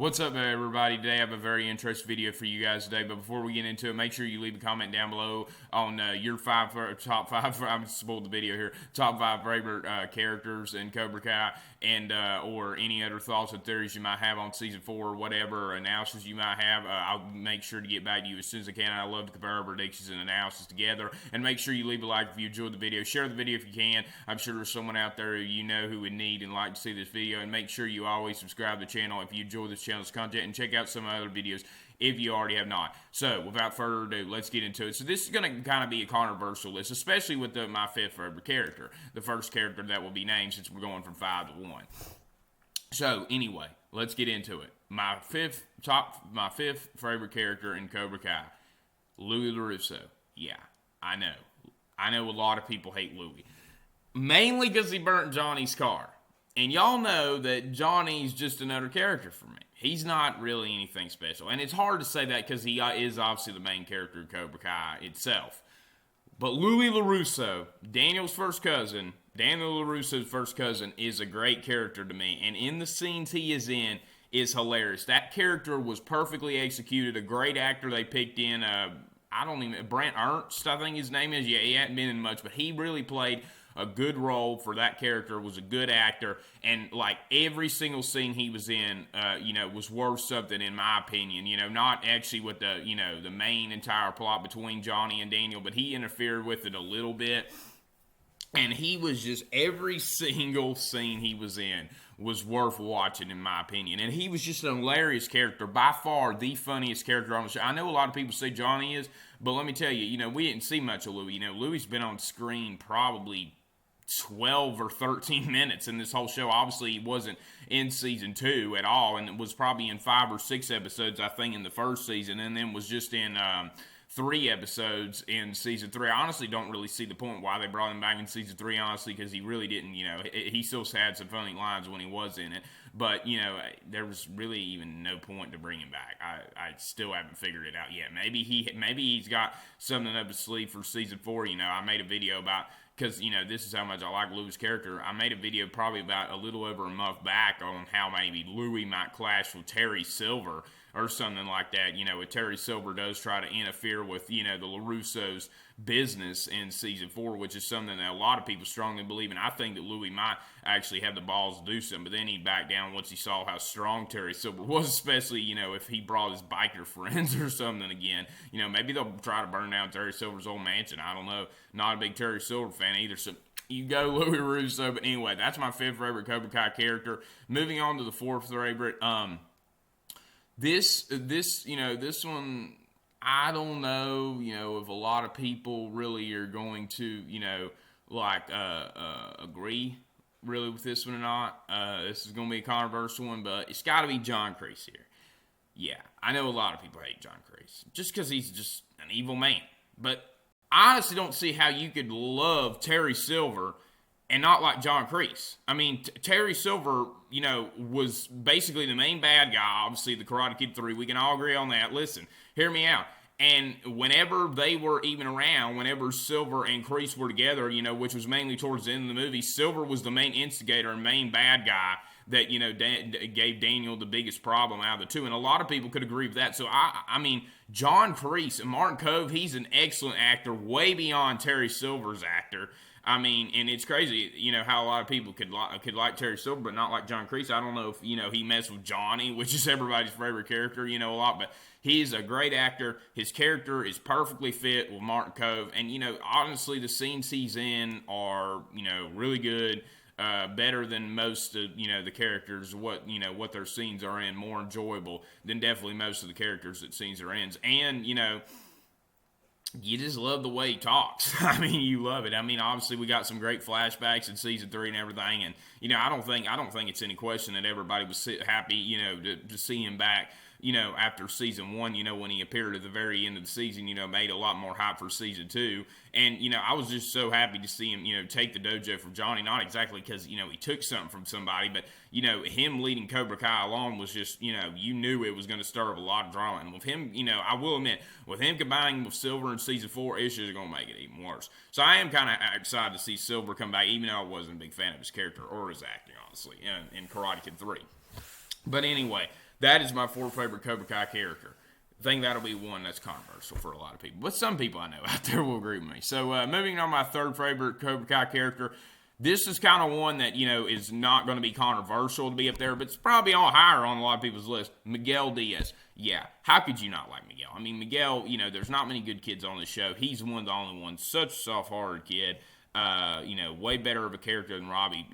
What's up, everybody? Today I have a very interesting video for you guys today. But before we get into it, make sure you leave a comment down below on your top five. I'm spoiled the video here. Top five favorite characters in Cobra Kai, and or any other thoughts or theories you might have on season 4, whatever analysis you might have. I'll make sure to get back to you as soon as I can. I love to compare our predictions and analysis together. And make sure you leave a like if you enjoyed the video. Share the video if you can. I'm sure there's someone out there you know who would need and like to see this video. And make sure you always subscribe to the channel if you enjoy this channel's content, and check out some other videos if you already have not. So without further ado, let's get into it. So this is going to kind of be a controversial list, especially with my fifth favorite character, the first character that will be named, since we're going from 5 to 1. So anyway, let's get into it. My fifth favorite character in Cobra Kai, Louis Russo. Yeah, I know a lot of people hate Louis, mainly because he burnt Johnny's car. And y'all know that Johnny's just another character for me. He's not really anything special. And it's hard to say that because he is obviously the main character of Cobra Kai itself. But Louis LaRusso, Daniel LaRusso's first cousin, is a great character to me. And in the scenes he is in is hilarious. That character was perfectly executed. A great actor they picked in, Brent Ernst, I think his name is. Yeah, he hadn't been in much, but he really played a good role for that character, was a good actor, and like every single scene he was in, was worth something in my opinion. Not actually with the main entire plot between Johnny and Daniel, but he interfered with it a little bit. And he was just, every single scene he was in was worth watching, in my opinion. And he was just an hilarious character, by far the funniest character on the show. I know a lot of people say Johnny is, but let me tell you, we didn't see much of Louis. Louis's been on screen probably 12 or 13 minutes in this whole show. Obviously, he wasn't in season 2 at all, and it was probably in 5 or 6 episodes, I think, in the first season, and then was just in 3 episodes in season 3. I honestly don't really see the point why they brought him back in season 3, honestly, because he really didn't, he still had some funny lines when he was in it, but, there was really even no point to bring him back. I still haven't figured it out yet. Maybe he's got something up his sleeve for season 4. I made a video about, because, this is how much I like Louis' character. I made a video probably about a little over a month back on how maybe Louis might clash with Terry Silver or something like that. If Terry Silver does try to interfere with, the LaRusso's business in season 4, which is something that a lot of people strongly believe in. I think that Louis might actually have the balls to do something, but then he'd back down once he saw how strong Terry Silver was, especially, if he brought his biker friends or something again. Maybe they'll try to burn down Terry Silver's old mansion. I don't know. Not a big Terry Silver fan either, so you go Louis Russo. But anyway, that's my 5th favorite Cobra Kai character. Moving on to the 4th favorite, this one, I don't know, if a lot of people really are going to, agree really with this one or not. This is going to be a controversial one, but it's got to be John Kreese here. Yeah, I know a lot of people hate John Kreese just because he's just an evil man. But I honestly don't see how you could love Terry Silver and not like John Kreese. I mean, Terry Silver, was basically the main bad guy, obviously, the Karate Kid 3. We can all agree on that. Listen, hear me out. And whenever they were even around, whenever Silver and Kreese were together, which was mainly towards the end of the movie, Silver was the main instigator and main bad guy that, gave Daniel the biggest problem out of the two. And a lot of people could agree with that. So, I mean, John Kreese and Martin Kove, he's an excellent actor, way beyond Terry Silver's actor. I mean, and it's crazy, how a lot of people could like Terry Silver, but not like John Kreese. I don't know if, he messed with Johnny, which is everybody's favorite character, a lot, but he's a great actor. His character is perfectly fit with Martin Kove, and, honestly, the scenes he's in are, really good, better than most of, the characters, what their scenes are in, more enjoyable than definitely most of the characters that scenes are in, and, you just love the way he talks. I mean, you love it. I mean, obviously, we got some great flashbacks in season 3 and everything, and I don't think it's any question that everybody was happy, to see him back. After season 1, when he appeared at the very end of the season, made a lot more hype for season 2. And, I was just so happy to see him, take the dojo from Johnny. Not exactly because, he took something from somebody, but, him leading Cobra Kai along was just, you knew it was going to stir up a lot of drama. And with him, I will admit, with him combining with Silver in season 4, it's just going to make it even worse. So I am kind of excited to see Silver come back, even though I wasn't a big fan of his character or his acting, honestly, in Karate Kid 3. But anyway, that is my fourth favorite Cobra Kai character. I think that'll be one that's controversial for a lot of people. But some people I know out there will agree with me. So moving on, my third favorite Cobra Kai character. This is kind of one that, is not going to be controversial to be up there, but it's probably all higher on a lot of people's list. Miguel Diaz. Yeah, how could you not like Miguel? I mean, Miguel, there's not many good kids on the show. He's one of the only ones. Such a soft-hearted kid. Way better of a character than Robbie.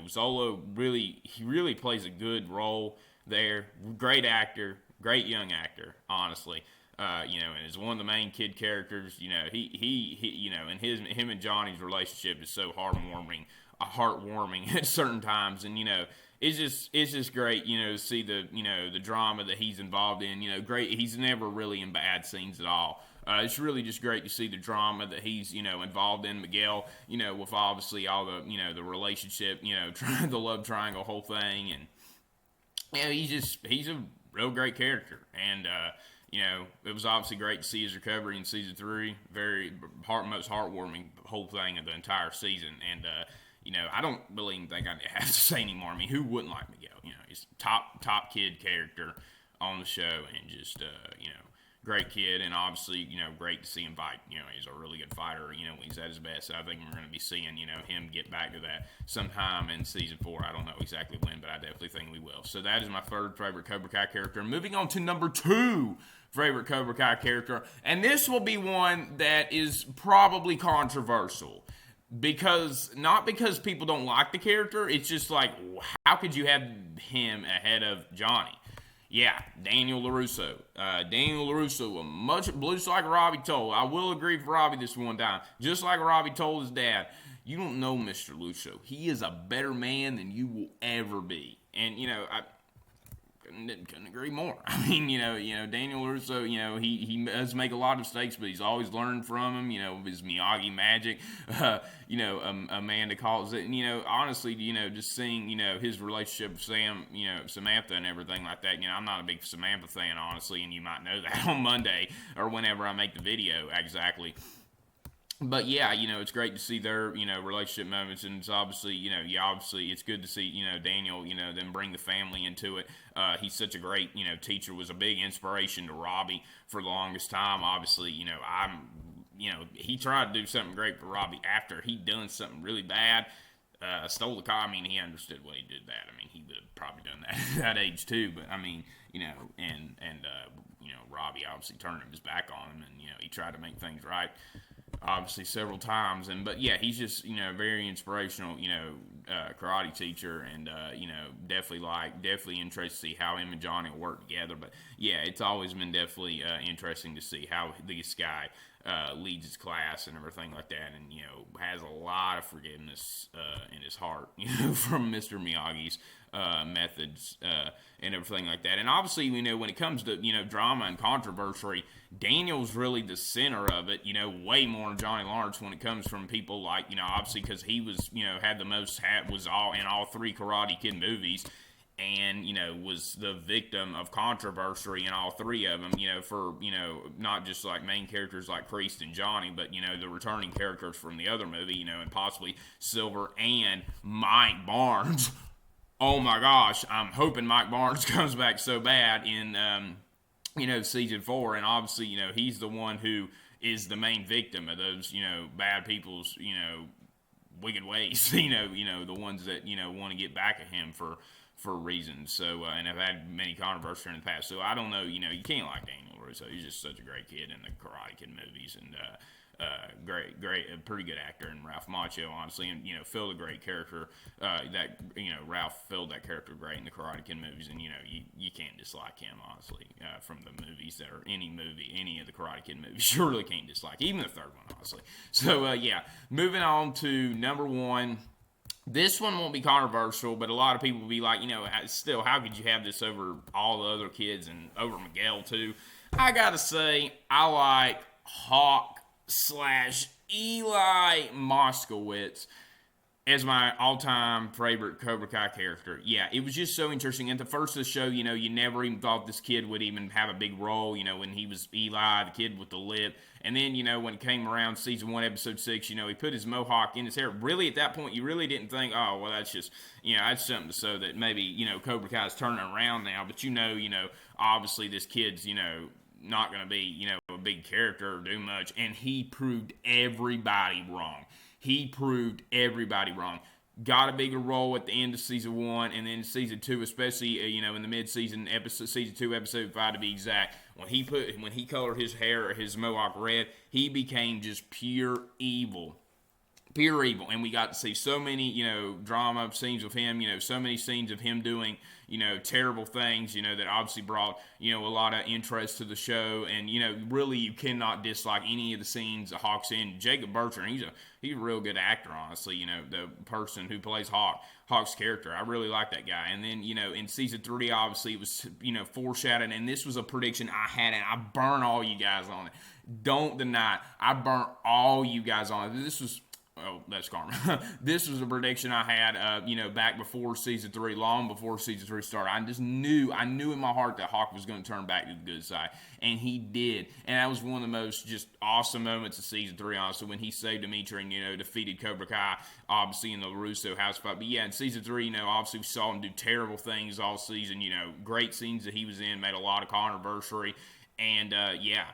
Zolo really plays a good role there. Great actor. Great young actor, honestly. And is one of the main kid characters. He and him and Johnny's relationship is so heartwarming at certain times, and it's just great, to see the drama that he's involved in. Great. He's never really in bad scenes at all. It's really just great to see the drama that he's, involved in. Miguel, with obviously all the, the relationship, the love triangle whole thing, and he's a real great character, and it was obviously great to see his recovery in season 3. Most heartwarming whole thing of the entire season, and I don't really even think I have to say anymore. I mean, who wouldn't like Miguel? He's top kid character on the show, and just great kid, and obviously great to see him fight. He's a really good fighter. When he's at his best. I think we're going to be seeing him get back to that sometime in season 4. I don't know exactly when, but I definitely think we will. So that is my third favorite Cobra Kai character. Moving on to number 2 favorite Cobra Kai character, and this will be one that is probably controversial. Not because people don't like the character, it's just like, how could you have him ahead of Johnny? Yeah, Daniel LaRusso. Daniel LaRusso, just like Robbie told. I will agree for Robbie this one time. Just like Robbie told his dad, you don't know Mr. Lusso. He is a better man than you will ever be. And, I couldn't agree more. I mean, Daniel LaRusso, he does make a lot of mistakes, but he's always learned from him, his Miyagi magic, Amanda calls it. And, honestly, just seeing, his relationship with Samantha and everything like that, I'm not a big Samantha fan, honestly, and you might know that on Monday or whenever I make the video exactly. But yeah, it's great to see their, relationship moments, and it's obviously, obviously it's good to see, Daniel, them bring the family into it. He's such a great, teacher, was a big inspiration to Robbie for the longest time. Obviously, he tried to do something great for Robbie after he'd done something really bad. Stole the car. I mean, he understood what he did that. I mean, he would have probably done that at that age too. But I mean, Robbie obviously turned his back on him, and he tried to make things right, obviously several times. But yeah, he's just very inspirational, karate teacher, and definitely interested to see how him and Johnny will work together. But yeah, it's always been definitely interesting to see how this guy leads his class and everything like that, and has a lot of forgiveness in his heart, from Mr. Miyagi's methods and everything like that. And obviously, when it comes to drama and controversy, Daniel's really the center of it. Way more than Johnny Lawrence when it comes from people like obviously because he was had the most was all in all 3 Karate Kid movies. And, was the victim of controversy in all 3 of them, for, not just like main characters like Priest and Johnny, but, the returning characters from the other movie, and possibly Silver and Mike Barnes. Oh my gosh, I'm hoping Mike Barnes comes back so bad in, season 4. And obviously, he's the one who is the main victim of those, bad people's, wicked ways, the ones that, want to get back at him for reasons. So, and I've had many controversies in the past. So I don't know, you can't like Daniel Russo. He's just such a great kid in the Karate Kid movies, and great, a pretty good actor. And Ralph Macchio, honestly, and filled a great character. Ralph filled that character great in the Karate Kid movies, and you can't dislike him, honestly, from the movies that are any of the Karate Kid movies. You really can't dislike, even the third one, honestly. So yeah, moving on to number 1. This one won't be controversial, but a lot of people will be like, still, how could you have this over all the other kids and over Miguel too? I gotta say, I like Hawk / Eli Moskowitz. as my all-time favorite Cobra Kai character. Yeah, it was just so interesting. At the first of the show, you never even thought this kid would even have a big role, when he was Eli, the kid with the lip. And then, when it came around season 1, episode 6, he put his mohawk in his hair. Really, at that point, you really didn't think, oh, well, that's just, that's something to show that maybe, Cobra Kai is turning around now. But, obviously this kid's, not going to be, a big character or do much. And he proved everybody wrong. He proved everybody wrong. Got a bigger role at the end of season 1, and then season 2, especially in the mid-season episode, season 2, episode 5 to be exact. When he colored his hair or his mohawk red, he became just pure evil. Pure evil. And we got to see so many, drama scenes with him, so many scenes of him doing, terrible things, that obviously brought, a lot of interest to the show. And, really you cannot dislike any of the scenes that Hawk's in. Jacob Bertrand, he's a real good actor, honestly, the person who plays Hawk's character. I really like that guy. And then, in season 3, obviously it was, foreshadowed. And this was a prediction I had, and I burn all you guys on it. Don't deny it. I burnt all you guys on it. This was... Oh, that's karma. This was a prediction I had, back before season 3, long before season 3 started. I knew in my heart that Hawk was going to turn back to the good side, and he did. And that was one of the most just awesome moments of season 3, honestly, when he saved Dimitri and, defeated Cobra Kai, obviously in the Russo house fight. But yeah, in season 3, obviously we saw him do terrible things all season, great scenes that he was in, made a lot of controversy, and yeah.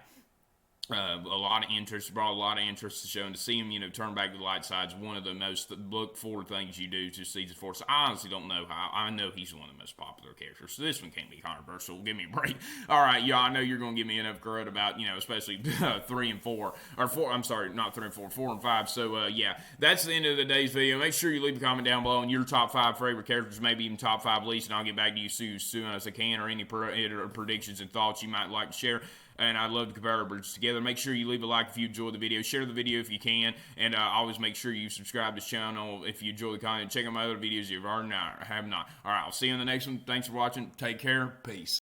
A lot of interest, brought a lot of interest to the show, and to see him, turn back to the light side is one of the most look forward things you do to season 4. So I honestly don't know how. I know he's one of the most popular characters, so this one can't be controversial. Give me a break. All right, y'all, I know you're going to give me enough credit about, especially 3 and 4, or 4, I'm sorry, not 3 and 4, 4 and 5. So, yeah, that's the end of today's video. Make sure you leave a comment down below on your top 5 favorite characters, maybe even top 5 least, and I'll get back to you soon as I can, or any predictions and thoughts you might like to share. And I'd love to compare our bridges together. Make sure you leave a like if you enjoyed the video. Share the video if you can. And always make sure you subscribe to this channel if you enjoy the content. Check out my other videos if you have not. All right, I'll see you in the next one. Thanks for watching. Take care. Peace.